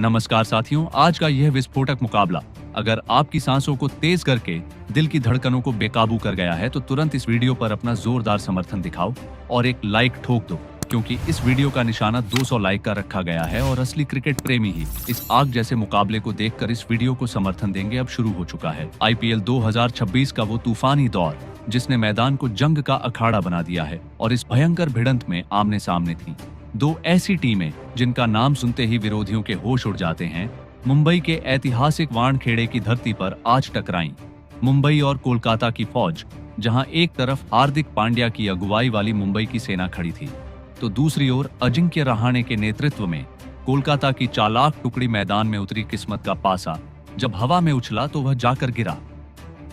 नमस्कार साथियों, आज का यह विस्फोटक मुकाबला अगर आपकी सांसों को तेज करके दिल की धड़कनों को बेकाबू कर गया है तो तुरंत इस वीडियो पर अपना जोरदार समर्थन दिखाओ और एक लाइक ठोक दो, क्योंकि इस वीडियो का निशाना 200 लाइक का रखा गया है और असली क्रिकेट प्रेमी ही इस आग जैसे मुकाबले को देखकर इस वीडियो को समर्थन देंगे। अब शुरू हो चुका है IPL 2026 का वो तूफानी दौर जिसने मैदान को जंग का अखाड़ा बना दिया है और इस भयंकर भिड़ंत में आमने सामने थी दो ऐसी टीमें जिनका नाम सुनते ही विरोधियों के होश उड़ जाते हैं। मुंबई के ऐतिहासिक वानखेड़े की धरती पर आज टकराई मुंबई और कोलकाता की फौज, जहां एक तरफ हार्दिक पांड्या की अगुवाई वाली मुंबई की सेना खड़ी थी तो दूसरी ओर अजिंक्य रहाणे के नेतृत्व में कोलकाता की चालाक टुकड़ी मैदान में उतरी। किस्मत का पासा जब हवा में उछला तो वह जाकर गिरा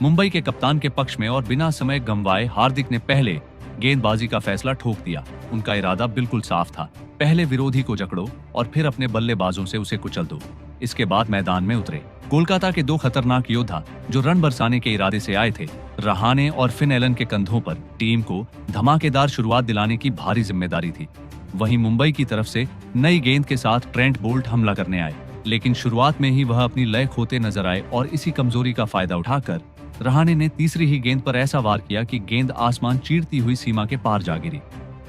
मुंबई के कप्तान के पक्ष में और बिना समय गंवाए हार्दिक ने पहले गेंदबाजी का फैसला ठोक दिया। उनका इरादा बिल्कुल साफ था, पहले विरोधी को जकड़ो और फिर अपने बल्लेबाजों से उसे कुचल दो। इसके बाद मैदान में उतरे कोलकाता के दो खतरनाक योद्धा जो रन बरसाने के इरादे से आए थे। रहाणे और फिन एलन के कंधों पर टीम को धमाकेदार शुरुआत दिलाने की भारी जिम्मेदारी थी। वहीं मुंबई की तरफ से नई गेंद के साथ ट्रेंट बोल्ट हमला करने आए, लेकिन शुरुआत में ही वह अपनी लय खोते नजर आए और इसी कमजोरी का फायदा उठाकर रहाणे ने तीसरी ही गेंद पर ऐसा वार किया कि गेंद आसमान चीरती हुई सीमा के पार जा गिरी।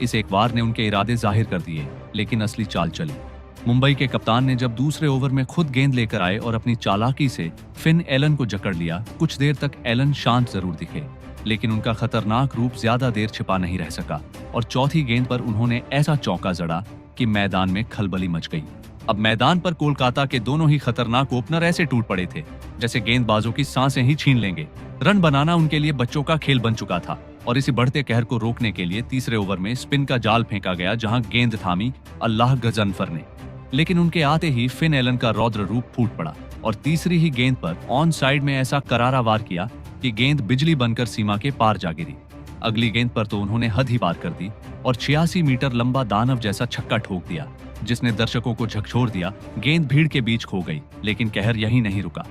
इस एक वार ने उनके इरादे जाहिर कर दिए, लेकिन असली चाल चली। मुंबई के कप्तान ने जब दूसरे ओवर में खुद गेंद लेकर आए और अपनी चालाकी से फिन एलन को जकड़ लिया। कुछ देर तक एलन शांत जरूर दिखे, लेकिन उनका खतरनाक रूप ज्यादा देर छिपा नहीं रह सका और चौथी गेंद पर उन्होंने ऐसा चौका जड़ा कि मैदान में खलबली मच गई। अब मैदान पर कोलकाता के दोनों ही खतरनाक ओपनर ऐसे टूट पड़े थे जैसे गेंदबाजों की सांसें ही छीन लेंगे। रन बनाना उनके लिए बच्चों का खेल बन चुका था और इसी बढ़ते कहर को रोकने के लिए तीसरे ओवर में स्पिन का जाल फेंका गया, जहां गेंद थामी अल्लाह गजनफर ने। लेकिन उनके आते ही फिन एलन का रौद्र रूप फूट पड़ा और तीसरी ही गेंद पर ऑन साइड में ऐसा करारा वार किया कि गेंद बिजली बनकर सीमा के पार जा गिरी। अगली गेंद पर तो उन्होंने हद ही पार कर दी और 86 मीटर लंबा दानव जैसा छक्का ठोक दिया, जिसने दर्शकों को झकझोर दिया। गेंद भीड़ के बीच खो गई, लेकिन कहर यहीं नहीं रुका।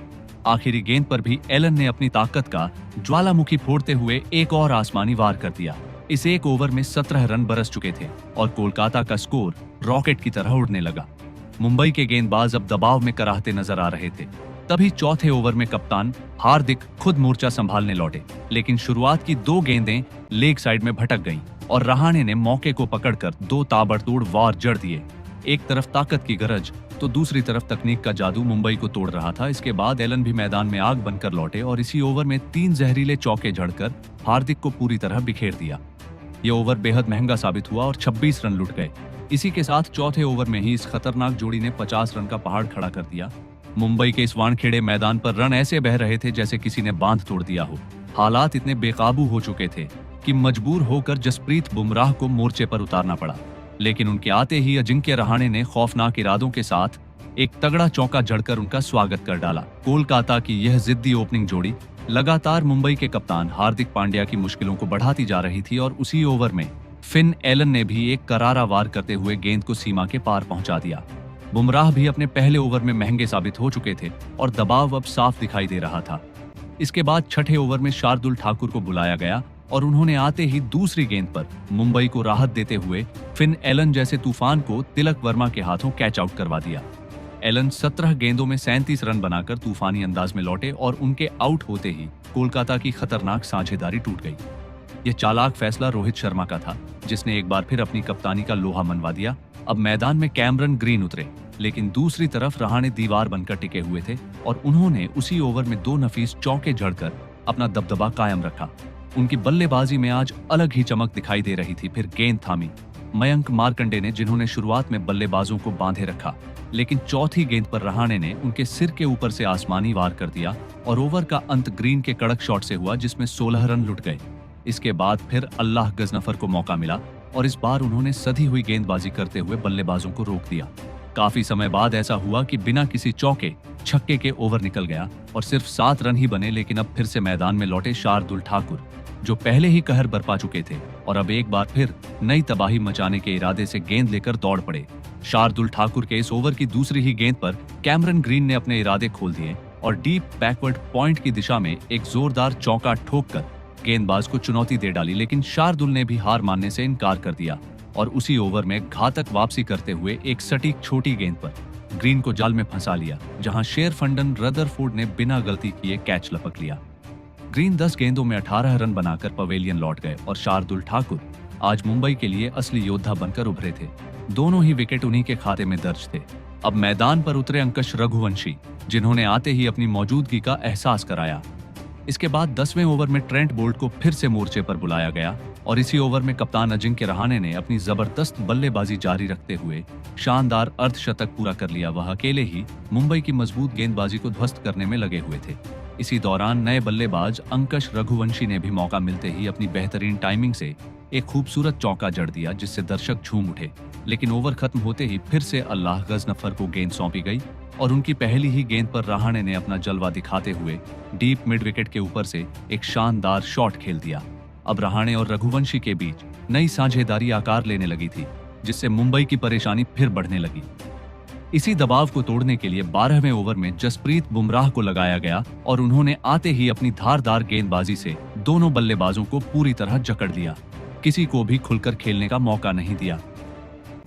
आखिरी गेंद पर भी एलन ने अपनी ताकत का ज्वालामुखी फोड़ते हुए एक और आसमानी वार कर दिया। इस एक ओवर में 17 रन बरस चुके थे और कोलकाता का स्कोर रॉकेट की तरह उड़ने लगा। मुंबई के गेंदबाज अब दबाव में कराहते नजर आ रहे थे। तभी चौथे ओवर में कप्तान हार्दिक खुद मोर्चा संभालने लौटे, लेकिन शुरुआत की दो गेंदें लेग साइड में भटक गईं और रहाणे ने मौके को पकड़कर दो ताबड़तोड़ वार जड़ दिए। एक तरफ ताकत की गरज तो दूसरी तरफ तकनीक का जादू मुंबई को तोड़ रहा था। इसके बाद एलन भी मैदान में आग बनकर लौटे और इसी ओवर में 3 जहरीले चौके झड़कर हार्दिक को पूरी तरह बिखेर दिया। ये ओवर बेहद महंगा साबित हुआ और 26 रन लुट गए। इसी के साथ चौथे ओवर में ही इस खतरनाक जोड़ी ने 50 रन का पहाड़ खड़ा कर दिया। मुंबई के इस वानखेड़े मैदान पर रन ऐसे बह रहे थे जैसे किसी ने बांध तोड़ दिया हो। हालात इतने बेकाबू हो चुके थे कि मजबूर होकर जसप्रीत बुमराह को मोर्चे पर उतारना पड़ा, लेकिन उनके आते ही अजिंक्य रहाणे ने खौफनाक इरादों के साथ एक तगड़ा चौका जड़कर उनका स्वागत कर डाला। कोलकाता की यह जिद्दी ओपनिंग जोड़ी लगातार मुंबई के कप्तान हार्दिक पांड्या की मुश्किलों को बढ़ाती जा रही थी और उसी ओवर में फिन एलन ने भी एक करारा वार करते हुए गेंद को सीमा के पार पहुंचा दिया। बुमराह भी अपने पहले ओवर में महंगे साबित हो चुके थे और दबाव अब साफ दिखाई दे रहा था। इसके बाद छठे ओवर में शार्दुल ठाकुर को बुलाया गया और उन्होंने आते ही दूसरी गेंद पर मुंबई को राहत देते हुए फिन एलन जैसे तूफान को तिलक वर्मा के हाथों कैच आउट करवा दिया। एलन 17 गेंदों में 37 रन बनाकर तूफानी अंदाज में लौटे और उनके आउट होते ही कोलकाता की खतरनाक साझेदारी टूट गई। यह चालाक फैसला रोहित शर्मा का था, जिसने एक बार फिर अपनी कप्तानी का लोहा मनवा दिया। अब मैदान में कैमरन ग्रीन उतरे, लेकिन दूसरी तरफ रहाणे दीवार बनकर टिके हुए थे और उन्होंने उसी ओवर में 2 नफीस चौके जड़कर अपना दबदबा कायम रखा। उनकी बल्लेबाजी में आज अलग ही चमक दिखाई दे रही थी। फिर गेंद थामी मयंक मार्कंडे ने, जिन्होंने शुरुआत में बल्लेबाजों को बांधे रखा, लेकिन चौथी गेंद पर रहाणे ने उनके सिर के ऊपर से आसमानी वार कर दिया और ओवर का अंत ग्रीन के कड़क शॉट से हुआ, जिसमें 16 रन लुट गए। इसके बाद फिर अल्लाह गजनफर को मौका मिला और इस बार उन्होंने सधी हुई गेंदबाजी करते हुए बल्लेबाजों को रोक दिया। काफी समय बाद ऐसा हुआ कि बिना किसी चौके छक्के के ओवर निकल गया और सिर्फ 7 रन ही बने। लेकिन अब फिर से मैदान में लौटे शार्दुल ठाकुर, जो पहले ही कहर बरपा चुके थे और अब एक बार फिर नई तबाही मचाने के इरादे से गेंद लेकर दौड़ पड़े। शार्दुल ठाकुर के इस ओवर की दूसरी ही गेंद पर कैमरन ग्रीन ने अपने इरादे खोल दिए और डीप बैकवर्ड पॉइंट की दिशा में एक जोरदार चौका ठोककर गेंदबाज को चुनौती दे डाली। लेकिन शार्दुल ने भी हार मानने से इनकार कर दिया और उसी ओवर में घातक वापसी करते हुए एक सटीक छोटी गेंद पर ग्रीन को जाल में फंसा लिया, जहां शेरफंडन रदरफोर्ड ने बिना गलती किए कैच लपक लिया। ग्रीन 10 गेंदों में 18 रन बनाकर पवेलियन लौट गए और शार्दुल ठाकुर आज मुंबई के लिए असली योद्धा बनकर उभरे थे। दोनों ही विकेट उन्हीं के खाते में दर्ज थे। अब मैदान पर उतरे अंकश रघुवंशी, जिन्होंने आते ही अपनी मौजूदगी का एहसास कराया। इसके बाद 10वें ओवर में ट्रेंट बोल्ट को फिर से मोर्चे पर बुलाया गया और इसी ओवर में कप्तान अजिंक्य रहाणे ने अपनी जबरदस्त बल्लेबाजी जारी रखते हुए शानदार अर्धशतक पूरा कर लिया। वह अकेले ही मुंबई की मजबूत गेंदबाजी को ध्वस्त करने में लगे हुए थे। इसी दौरान नए बल्लेबाज अंकश रघुवंशी ने भी मौका मिलते ही अपनी बेहतरीन टाइमिंग से एक खूबसूरत चौका जड़ दिया, जिससे दर्शक झूम उठे। लेकिन ओवर खत्म होते ही फिर से अल्लाह गजनफर को गेंद सौंपी गई और उनकी पहली ही गेंद पर रहाणे ने अपना जलवा दिखाते हुए डीप मिड विकेट के ऊपर से एक शानदार शॉट खेल दिया। अब रहाणे और रघुवंशी के बीच नई साझेदारी आकार लेने लगी थी, जिससे मुंबई की परेशानी फिर बढ़ने लगी। इसी दबाव को तोड़ने के लिए 12वें ओवर में जसप्रीत बुमराह को लगाया गया और उन्होंने आते ही अपनी धारदार गेंदबाजी से दोनों बल्लेबाजों को पूरी तरह जकड़ दिया। किसी को भी खुलकर खेलने का मौका नहीं दिया।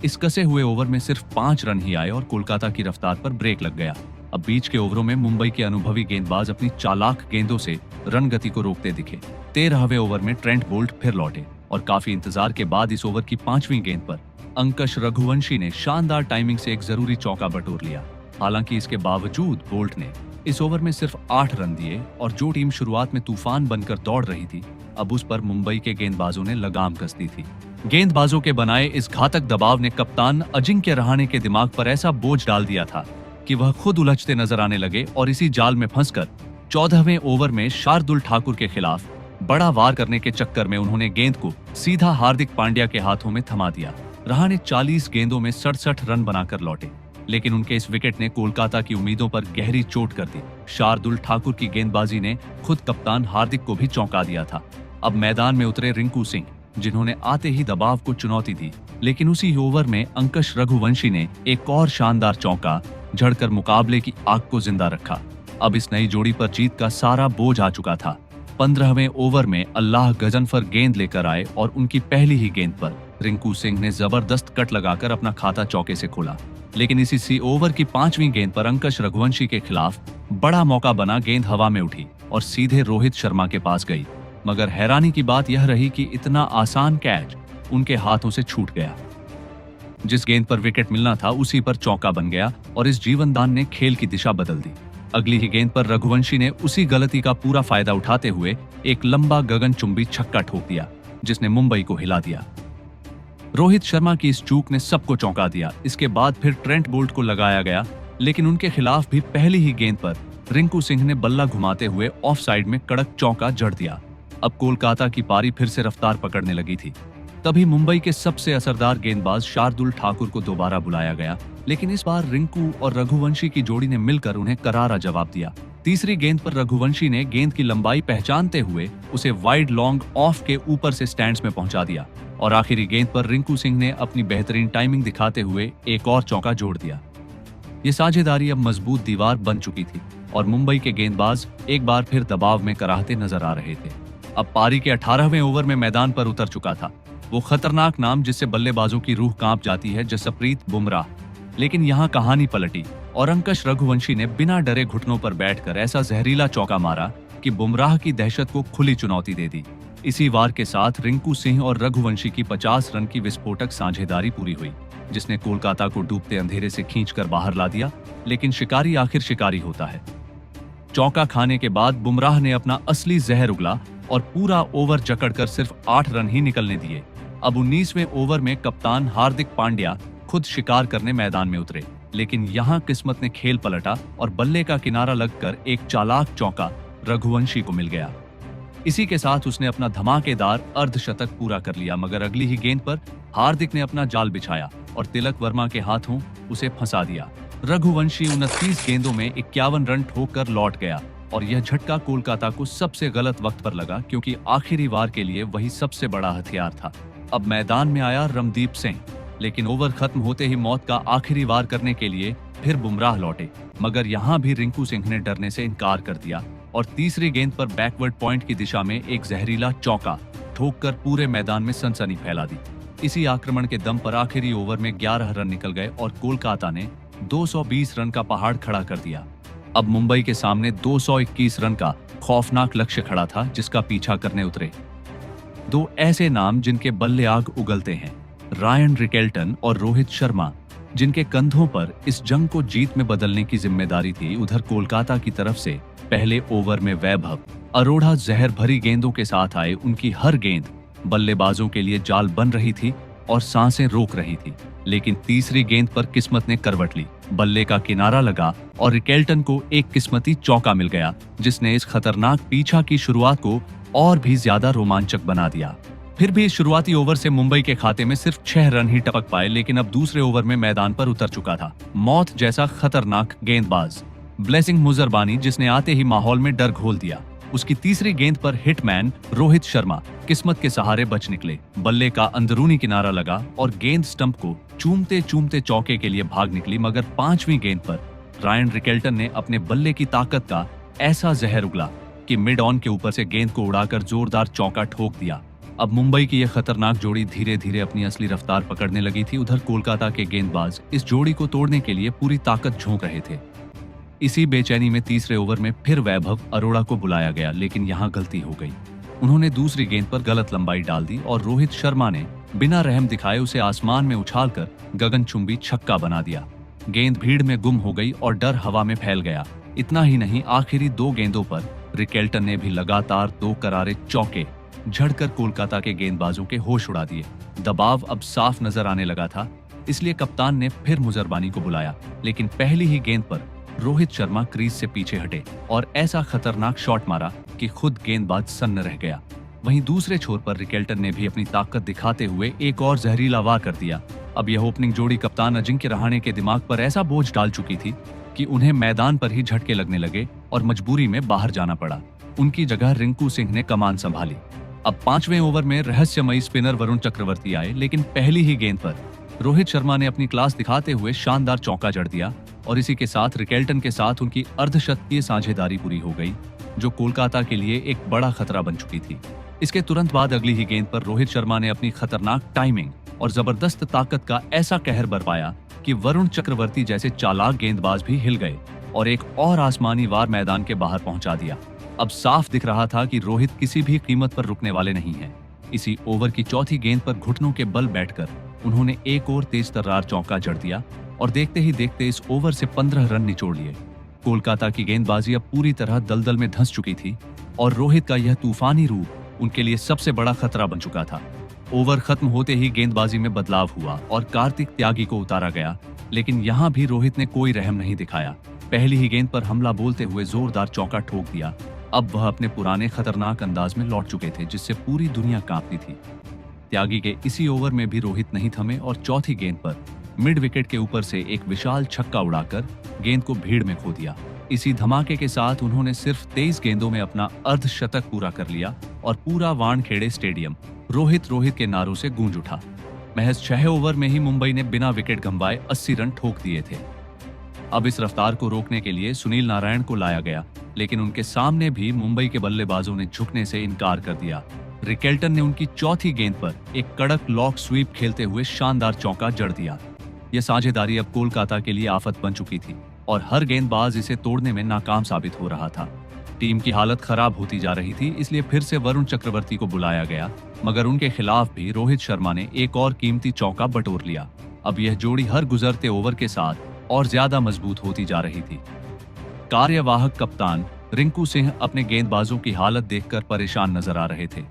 इस कसे हुए ओवर में सिर्फ 5 रन ही आए और कोलकाता की रफ्तार पर ब्रेक लग गया। अब बीच के ओवरों में मुंबई के अनुभवी गेंदबाज अपनी चालाक गेंदों से रन गति को रोकते दिखे। 13वें ओवर में ट्रेंट बोल्ट फिर लौटे और काफी इंतजार के बाद इस ओवर की 5वीं गेंद पर अंकश रघुवंशी ने शानदार टाइमिंग से एक जरूरी चौका बटोर लिया। हालांकि इसके बावजूद बोल्ट ने इस ओवर में सिर्फ 8 रन दिए और जो टीम शुरुआत में तूफान बनकर दौड़ रही थी, अब उस पर मुंबई के गेंदबाजों ने लगाम कस दी थी। गेंदबाजों के बनाए इस घातक दबाव ने कप्तान अजिंक्य रहाणे के दिमाग पर ऐसा बोझ डाल दिया था कि वह खुद उलझते नजर आने लगे और इसी जाल में फंसकर 14वें ओवर में शार्दुल ठाकुर के खिलाफ बड़ा वार करने के चक्कर में उन्होंने गेंद को सीधा हार्दिक पांड्या के हाथों में थमा दिया। रहाणे 40 गेंदों में 67 रन बनाकर लौटे, लेकिन उनके इस विकेट ने कोलकाता की उम्मीदों पर गहरी चोट कर दी। शार्दुल ठाकुर की गेंदबाजी ने खुद कप्तान हार्दिक को भी चौंका दिया था। अब मैदान में उतरे रिंकू सिंह, जिन्होंने आते ही दबाव को चुनौती दी, लेकिन उसी ओवर में अंकश रघुवंशी ने एक और शानदार चौका झड़कर मुकाबले की आग को जिंदा रखा। अब इस नई जोड़ी पर जीत का सारा बोझ आ चुका था। 15वें ओवर में अल्लाह गजनफर गेंद लेकर आए और उनकी पहली ही गेंद पर रिंकू सिंह ने जबरदस्त कट लगाकर अपना खाता चौके से खोला। लेकिन इसी ओवर की 5वीं गेंद पर अंकश रघुवंशी के खिलाफ बड़ा मौका बना। गेंद हवा में उठी और सीधे रोहित शर्मा के पास गई, मगर हैरानी की बात यह रही कि इतना आसान कैच उनके हाथों से छूट गया। जिस गेंद पर विकेट मिलना था उसी पर चौका बन गया और इस जीवनदान ने खेल की दिशा बदल दी। अगली ही गेंद पर रघुवंशी ने उसी गलती का पूरा फायदा उठाते हुए एक लंबा गगनचुंबी छक्का ठोक दिया, जिसने मुंबई को हिला दिया। रोहित शर्मा की इस चूक ने सबको चौंका दिया। इसके बाद फिर ट्रेंट बोल्ट को लगाया गया, लेकिन उनके खिलाफ भी पहली ही गेंद पर रिंकू सिंह ने बल्ला घुमाते हुए ऑफ साइड में कड़क चौका जड़ दिया। अब कोलकाता की पारी फिर से रफ्तार पकड़ने लगी थी। तभी मुंबई के सबसे असरदार गेंदबाज शार्दुल ठाकुर को दोबारा बुलाया गया, लेकिन इस बार रिंकू और रघुवंशी की जोड़ी ने मिलकर उन्हें करारा जवाब दिया। तीसरी गेंद पर रघुवंशी ने गेंद की लंबाई पहचानते हुए उसे वाइड लॉन्ग ऑफ के ऊपर से स्टैंड्स में पहुंचा दिया और आखिरी गेंद पर रिंकू सिंह ने अपनी बेहतरीन टाइमिंग दिखाते हुए एक और चौका जोड़ दिया। ये साझेदारी अब मजबूत दीवार बन चुकी थी और मुंबई के गेंदबाज एक बार फिर दबाव में कराहते नजर आ रहे थे। अब पारी के 18वें ओवर में मैदान पर उतर चुका था वो खतरनाक नाम जिससे बल्लेबाजों की रूह कांप जाती है, जसप्रीत बुमराह। लेकिन यहाँ कहानी पलटी और अंकश रघुवंशी ने बिना डरे घुटनों पर बैठकर ऐसा जहरीला चौका मारा कि बुमराह की दहशत को खुली चुनौती दे दी। इसी वार के साथ रिंकू सिंह और रघुवंशी की 50 रन की विस्फोटक साझेदारी पूरी हुई, जिसने कोलकाता को डूबते अंधेरे से खींचकर बाहर ला दिया। लेकिन शिकारी आखिर शिकारी होता है। चौका खाने के बाद बुमराह ने अपना असली जहर उगला और पूरा ओवर जकड़कर सिर्फ 8 रन ही निकलने दिए। अब 19वें ओवर में कप्तान हार्दिक पांड्या खुद शिकार करने मैदान में उतरे, लेकिन यहाँ किस्मत ने खेल पलटा और बल्ले का किनारा लगकर एक चालाक चौका रघुवंशी को मिल गया। इसी के साथ उसने अपना धमाकेदार अर्धशतक पूरा कर लिया, मगर अगली ही गेंद पर हार्दिक ने अपना जाल बिछाया और तिलक वर्मा के हाथों उसे फंसा दिया। रघुवंशी 29 गेंदों में 51 रन ठोककर लौट गया और यह झटका कोलकाता को सबसे गलत वक्त पर लगा, क्योंकि आखिरी वार के लिए वही सबसे बड़ा हथियार था। अब मैदान में आया रमदीप सिंह, लेकिन ओवर खत्म होते ही मौत का आखिरी वार करने के लिए फिर बुमराह लौटे, मगर यहाँ भी रिंकू सिंह ने डरने से इनकार कर दिया और तीसरी गेंद पर बैकवर्ड पॉइंट की दिशा में एक जहरीला चौका ठोककर पूरे मैदान में सनसनी फैला दी। इसी आक्रमण के दम पर आखिरी ओवर में 11 रन निकल गए और कोलकाता ने 220 रन का पहाड़ खड़ा कर दिया। अब मुंबई के सामने 221 रन का खौफनाक लक्ष्य खड़ा था, जिसका पीछा करने उतरे दो ऐसे नाम जिनके बल्ले आग उगलते हैं, रायन रिकेल्टन और रोहित शर्मा, जिनके कंधों पर इस जंग को जीत में बदलने की जिम्मेदारी थी। उधर कोलकाता की तरफ से पहले ओवर में वैभव अरोड़ा जहर भरी गेंदों के साथ आए। उनकी हर गेंद बल्लेबाजों के लिए जाल बन रही थी और सांसें रोक रही थी। लेकिन तीसरी गेंद पर किस्मत ने करवट ली, बल्ले का किनारा लगा और रिकेल्टन को एक किस्मती चौका मिल गया, जिसने इस खतरनाक पीछा की शुरुआत को और भी ज्यादा रोमांचक बना दिया। फिर भी इस शुरुआती ओवर से मुंबई के खाते में सिर्फ 6 रन ही टपक पाए, लेकिन अब दूसरे ओवर में मैदान पर उतर चुका था मौत जैसा खतरनाक गेंदबाज ब्लेसिंग मुजरबानी, जिसने आते ही माहौल में डर घोल दिया। उसकी तीसरी गेंद पर हिटमैन रोहित शर्मा किस्मत के सहारे बच निकले। बल्ले का अंदरूनी किनारा लगा और गेंद स्टंप को चूमते चूमते चौके के लिए भाग निकली, मगर 5वीं गेंद पर रायन रिकेल्टन ने अपने बल्ले की ताकत का ऐसा जहर उगला कि मिड ऑन के ऊपर से गेंद को उड़ाकर जोरदार चौका ठोक दिया। अब मुंबई की यह खतरनाक जोड़ी धीरे धीरे अपनी असली रफ्तार पकड़ने लगी थी। उधर कोलकाता के गेंदबाज इस जोड़ी को तोड़ने के लिए पूरी ताकत झोंक रहे थे। इसी बेचैनी में तीसरे ओवर में फिर वैभव अरोड़ा को बुलाया गया, लेकिन यहाँ गलती हो गई। उन्होंने दूसरी गेंद पर गलत लंबाई डाल दी और रोहित शर्मा ने बिना रहम दिखाए उसे आसमान में उछालकर गगनचुंबी छक्का बना दिया। गेंद भीड़ में गुम हो गई और डर हवा में फैल गया। इतना ही नहीं, आखिरी 2 गेंदों पर रिकेल्टन ने भी लगातार 2 करारे चौके झड़कर कोलकाता के गेंदबाजों के होश उड़ा दिए। दबाव अब साफ नजर आने लगा था, इसलिए कप्तान ने फिर मुजरबानी को बुलाया, लेकिन पहली ही गेंद पर रोहित शर्मा क्रीज से पीछे हटे और ऐसा खतरनाक शॉट मारा कि खुद गेंदबाज सन्न रह गया। वहीं दूसरे छोर पर रिकेल्टन ने भी अपनी ताकत दिखाते हुए एक और जहरीला वार कर दिया। अब यह ओपनिंग जोड़ी कप्तान अजिंक्य रहाणे के दिमाग पर ऐसा बोझ डाल चुकी थी कि उन्हें मैदान पर ही झटके लगने लगे और मजबूरी में बाहर जाना पड़ा। उनकी जगह रिंकू सिंह ने कमान संभाली। अब 5वें ओवर में रहस्यमयी स्पिनर वरुण चक्रवर्ती आए, लेकिन पहली ही गेंद पर रोहित शर्मा ने अपनी क्लास दिखाते हुए शानदार चौका जड़ दिया और इसी के साथ रिकेल्टन के साथ उनकी अर्धशतकीय साझेदारी पूरी हो गई, जो कोलकाता के लिए एक बड़ा खतरा बन चुकी थी। इसके तुरंत बाद अगली ही गेंद पर रोहित शर्मा ने अपनी खतरनाक टाइमिंग और जबरदस्त ताकत का ऐसा कहर बरपाया कि वरुण चक्रवर्ती जैसे चालाक गेंदबाज भी हिल गए और एक और आसमानी वार मैदान के बाहर पहुंचा दिया। अब साफ दिख रहा था कि रोहित किसी भी कीमत पर रुकने वाले नहीं हैं। इसी ओवर की चौथी गेंद पर घुटनों के बल बैठकर उन्होंने एक और तेज तर्रार चौका जड़ दिया और देखते ही देखते इस ओवर से 15 रन निचोड़ लिए। कोलकाता की गेंदबाजी अब पूरी तरह दलदल में धंस चुकी थी और रोहित का यह तूफानी रूप उनके लिए सबसे बड़ा खतरा बन चुका था। ओवर खत्म होते ही गेंदबाजी में बदलाव हुआ और कार्तिक त्यागी को उतारा गया, लेकिन यहाँ भी रोहित ने कोई रहम नहीं दिखाया। पहली ही गेंद पर हमला बोलते हुए जोरदार चौका ठोक दिया। अब वह अपने पुराने खतरनाक अंदाज में लौट चुके थे, जिससे पूरी दुनिया कांपती थी। त्यागी के इसी ओवर में भी रोहित नहीं थमे और चौथी गेंद पर मिड विकेट के ऊपर से एक विशाल छक्का उड़ाकर गेंद को भीड़ में खो दिया। इसी धमाके के साथ उन्होंने सिर्फ 23 गेंदों में अपना अर्धशतक पूरा कर लिया और पूरा वानखेड़े स्टेडियम रोहित रोहित के नारों से गूंज उठा। महज 6 ओवर में ही मुंबई ने बिना विकेट गंवाए 80 रन ठोक दिए थे। अब इस रफ्तार को रोकने के लिए सुनील नारायण को लाया गया, लेकिन उनके सामने भी मुंबई के बल्लेबाजों ने झुकने से इनकार कर दिया। रिकेल्टन ने उनकी चौथी गेंद पर एक कड़क लॉक स्वीप खेलते हुए शानदार चौका जड़ दिया। यह साझेदारी अब कोलकाता के लिए आफत बन चुकी थी और हर गेंदबाज इसे तोड़ने में नाकाम साबित हो रहा था। टीम की हालत खराब होती जा रही थी, इसलिए फिर से वरुण चक्रवर्ती को बुलाया गया, मगर उनके खिलाफ भी रोहित शर्मा ने एक और कीमती चौका बटोर लिया। अब यह जोड़ी हर गुजरते ओवर के साथ और ज्यादा मजबूत होती जा रही थी। कार्यवाहक कप्तान रिंकू सिंह अपने गेंदबाजों की हालत देखकर परेशान नजर आ रहे थे।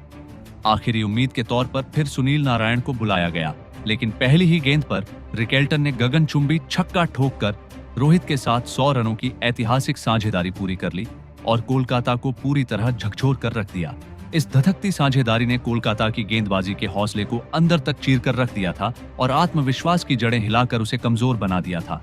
आखिरी उम्मीद के तौर पर फिर सुनील नारायण को बुलाया गया, लेकिन पहली ही गेंद पर रिकेल्टन ने गगनचुंबी छक्का ठोककर रोहित के साथ 100 रनों की ऐतिहासिक साझेदारी पूरी कर ली और कोलकाता को पूरी तरह झकझोर कर रख दिया। इस धधकती साझेदारी ने कोलकाता की गेंदबाजी के हौसले को अंदर तक चीर कर रख दिया था और आत्मविश्वास की जड़ें हिलाकर उसे कमजोर बना दिया था।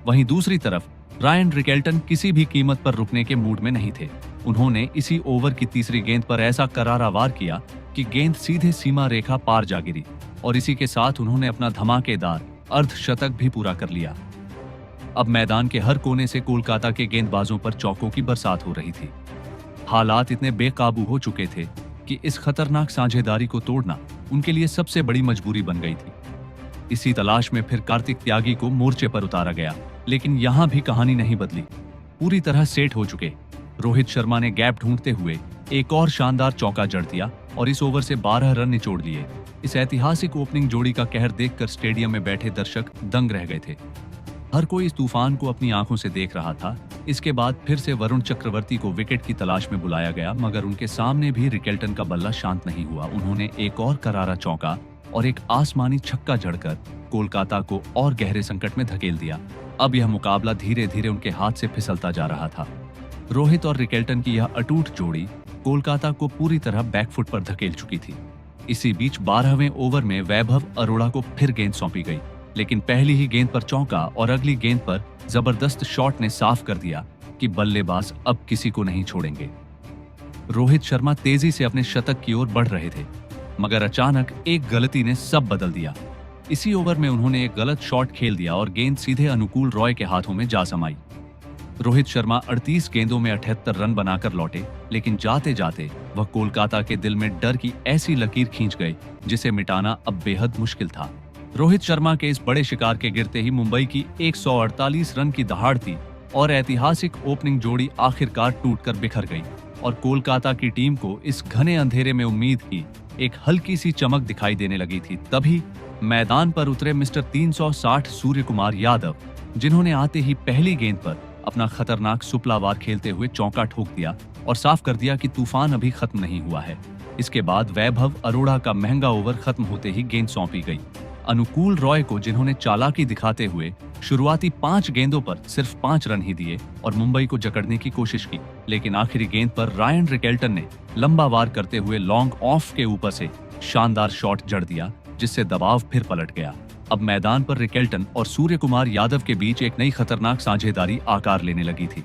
वहीं दूसरी तरफ रायन रिकेल्टन किसी भी कीमत पर रुकने के मूड में नहीं थे। उन्होंने इसी ओवर की तीसरी गेंद पर ऐसा करारा वार किया कि गेंद सीधे सीमा रेखा पार जा गिरी और इसी के साथ उन्होंने अपना धमाकेदार अर्धशतक भी पूरा कर लिया। अब मैदान के हर कोने से कोलकाता के गेंदबाजों पर चौकों की बरसात हो रही थी। हालात इतने बेकाबू हो चुके थे कि इस खतरनाक साझेदारी को तोड़ना उनके लिए सबसे बड़ी मजबूरी बन गई थी। इसी तलाश में फिर कार्तिक त्यागी को मोर्चे पर उतारा गया, लेकिन यहाँ भी कहानी नहीं बदली। पूरी तरह सेट हो चुके रोहित शर्मा ने गैप ढूंढते हुए एक और शानदार चौका जड़ दिया और इस ओवर से 12 रन निचोड़ लिए। इस ऐतिहासिक ओपनिंग जोड़ी का कहर देखकर स्टेडियम में बैठे दर्शक दंग रह गए थे। हर कोई इस तूफान को अपनी आंखों से देख रहा था। इसके बाद फिर से वरुण चक्रवर्ती को विकेट की तलाश में बुलाया गया, मगर उनके सामने भी रिकेल्टन का बल्ला शांत नहीं हुआ। उन्होंने एक और करारा चौका और एक आसमानी छक्का जड़कर कोलकाता को और गहरे संकट में धकेल दिया। अब यह मुकाबला धीरे धीरे उनके हाथ से फिसलता जा रहा था। रोहित और रिकेल्टन की यह अटूट जोड़ी कोलकाता को पूरी तरह बैकफुट पर धकेल चुकी थी। इसी बीच 12वें ओवर में वैभव अरोड़ा को फिर गेंद सौंपी गई, लेकिन पहली ही गेंद पर चौका और अगली गेंद पर जबरदस्त शॉट ने साफ कर दिया कि बल्लेबाज अब किसी को नहीं छोड़ेंगे। रोहित शर्मा तेजी से अपने शतक की ओर बढ़ रहे थे, मगर अचानक एक गलती ने सब बदल दिया। इसी ओवर में उन्होंने एक गलत शॉट खेल दिया और गेंद सीधे अनुकूल रॉय के हाथों में जा समाई। रोहित शर्मा 38 गेंदों में 78 रन बनाकर लौटे, लेकिन जाते जाते वह कोलकाता के दिल में डर की ऐसी लकीर खींच गए जिसे मिटाना अब बेहद मुश्किल था। रोहित शर्मा के इस बड़े शिकार के गिरते ही मुंबई की 148 रन की दहाड़ थी और ऐतिहासिक ओपनिंग जोड़ी आखिरकार टूटकर बिखर गई और कोलकाता की टीम को इस घने अंधेरे में उम्मीद की एक हल्की सी चमक दिखाई देने लगी थी। तभी मैदान पर उतरे मिस्टर 360 सूर्य कुमार यादव, जिन्होंने आते ही पहली गेंद पर अपना खतरनाक सुपलावार खेलते हुए चौका ठोक दिया और साफ कर दिया कि तूफान अभी खत्म नहीं हुआ है। इसके बाद वैभव अरोड़ा का महंगा ओवर खत्म होते ही गेंद सौंपी गई अनुकूल रॉय को, जिन्होंने चालाकी दिखाते हुए शुरुआती 5 गेंदों पर सिर्फ 5 रन ही दिए और मुंबई को जकड़ने की कोशिश की। लेकिन आखिरी गेंद पर रायन रिकेल्टन ने लंबा वार करते हुए लॉन्ग ऑफ के ऊपर से शानदार शॉट जड़ दिया, जिससे दबाव फिर पलट गया। अब मैदान पर रिकेल्टन और सूर्य कुमार यादव के बीच एक नई खतरनाक साझेदारी आकार लेने लगी थी।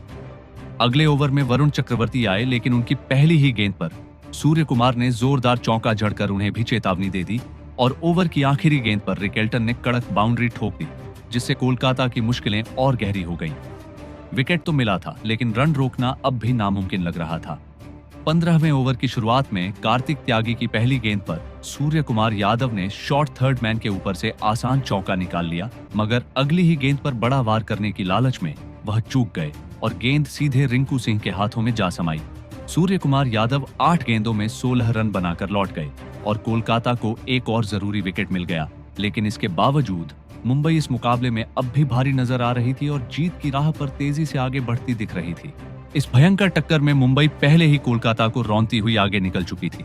अगले ओवर में वरुण चक्रवर्ती आए, लेकिन उनकी पहली ही गेंद पर सूर्य कुमार ने जोरदार चौका जड़कर उन्हें भी चेतावनी दे दी और ओवर की आखिरी गेंद पर रिकेल्टन ने कड़क बाउंड्री ठोक दी, जिससे कोलकाता की मुश्किलें और गहरी हो गईं। विकेट तो मिला था, लेकिन रन रोकना अब भी नामुमकिन लग रहा था। 15वें ओवर की शुरुआत में कार्तिक त्यागी की पहली गेंद पर सूर्य कुमार यादव ने शॉर्ट थर्ड मैन के ऊपर से आसान चौका निकाल लिया, मगर अगली ही गेंद पर बड़ा वार करने की लालच में वह चूक गए और गेंद सीधे रिंकू सिंह के हाथों में जा समाई। सूर्य कुमार यादव 8 गेंदों में 16 रन बनाकर लौट गए और कोलकाता को एक और जरूरी विकेट मिल गया। लेकिन इसके बावजूद मुंबई इस मुकाबले में अब भी भारी नजर आ रही थी और जीत की राह पर तेजी से आगे बढ़ती दिख रही थी। इस भयंकर टक्कर में मुंबई पहले ही कोलकाता को रौंदती हुई आगे निकल चुकी थी।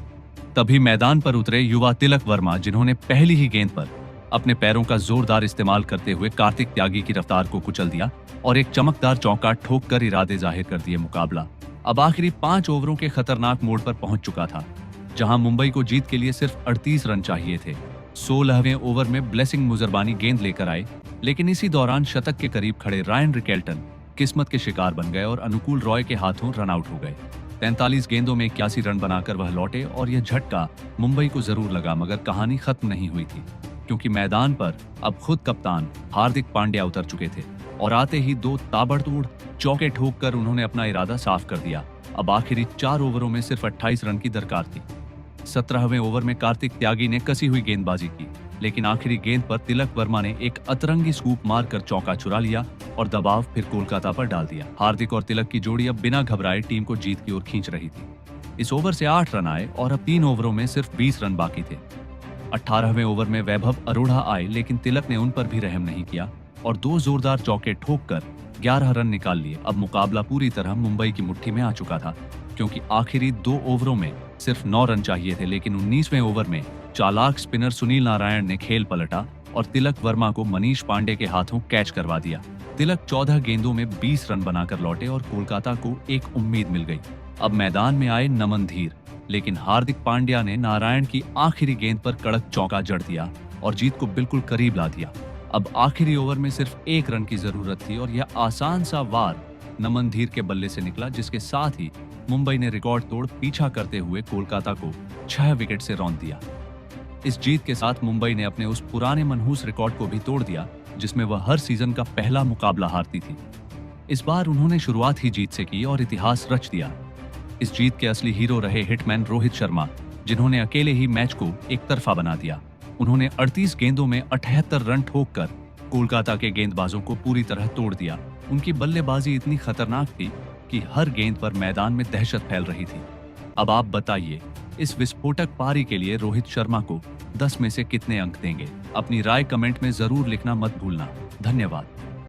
तभी मैदान पर उतरे युवा तिलक वर्मा, जिन्होंने पहली ही गेंद पर अपने पैरों का जोरदार इस्तेमाल करते हुए कार्तिक त्यागी की रफ्तार को कुचल दिया और एक चमकदार चौका ठोक कर इरादे जाहिर कर दिए। मुकाबला अब आखिरी 5 ओवरों के खतरनाक मोड़ पर पहुंच चुका था, जहां मुंबई को जीत के लिए सिर्फ 38 रन चाहिए थे। 16वें ओवर में ब्लेसिंग मुजरबानी गेंद लेकर आए, लेकिन इसी दौरान शतक के करीब खड़े रायन रिकेल्टन किस्मत के शिकार बन गए और अनुकूल रॉय के हाथों रन आउट हो गए। 43 गेंदों में 81 रन बनाकर वह लौटे और यह झटका मुंबई को जरूर लगा, मगर कहानी खत्म नहीं हुई थी, क्योंकि मैदान पर अब खुद कप्तान हार्दिक पांड्या उतर चुके थे और आते ही 2 ताबड़तोड़ चौके ठोककर उन्होंने अपना इरादा साफ कर दिया। अब आखिरी 4 ओवरों में सिर्फ 28 रन की दरकार थी। 17वें ओवर में कार्तिक त्यागी ने कसी हुई गेंदबाजी की, लेकिन आखिरी गेंद पर तिलक वर्मा ने एक अतरंगी स्कूप मारकर चौका चुरा लिया और दबाव फिर कोलकाता पर डाल दिया। हार्दिक और तिलक की जोड़ी अब बिना घबराए टीम को जीत की ओर खींच रही थी। इस ओवर से 8 रन आए और अब 3 ओवरों में सिर्फ 20 रन बाकी थे। 18वें ओवर में वैभव अरोड़ा आए, लेकिन तिलक ने उन पर भी रहम नहीं किया और 2 जोरदार चौके ठोककर 11 रन निकाल लिए। अब मुकाबला पूरी तरह मुंबई की मुट्ठी में आ चुका था, क्योंकि आखिरी 2 ओवरों में सिर्फ 9 रन चाहिए थे। लेकिन 19वें ओवर में चालाक स्पिनर सुनील नारायण ने खेल पलटा और तिलक वर्मा को मनीष पांडे के हाथों कैच करवा दिया। तिलक 14 गेंदों में 20 रन बनाकर लौटे और कोलकाता को एक उम्मीद मिल गई। अब मैदान में आए नमन धीर, लेकिन हार्दिक पांड्या ने नारायण की आखिरी गेंद पर कड़क चौका जड़ दिया और जीत को बिल्कुल करीब ला दिया। अब आखिरी ओवर में सिर्फ 1 रन की जरूरत थी और यह आसान सा वार नमन धीर के बल्ले से निकला, जिसके साथ ही मुंबई ने रिकॉर्ड तोड़ पीछा करते हुए कोलकाता को 6 विकेट से रौंद दिया। इस जीत के साथ मुंबई ने अपने उस पुराने मनहूस रिकॉर्ड को भी तोड़ दिया, जिसमें वह हर सीजन का पहला मुकाबला हारती थी। इस बार उन्होंने शुरुआत ही जीत से की और इतिहास रच दिया। इस जीत के असली हीरो रहे हिटमैन रोहित शर्मा, जिन्होंने अकेले ही मैच को एक तरफा बना दिया। उन्होंने 38 गेंदों में 78 रन ठोककर कोलकाता के गेंदबाजों को पूरी तरह तोड़ दिया। उनकी बल्लेबाजी इतनी खतरनाक थी कि हर गेंद पर मैदान में दहशत फैल रही थी। अब आप बताइए, इस विस्फोटक पारी के लिए रोहित शर्मा को 10 में से कितने अंक देंगे? अपनी राय कमेंट में जरूर लिखना मत भूलना। धन्यवाद।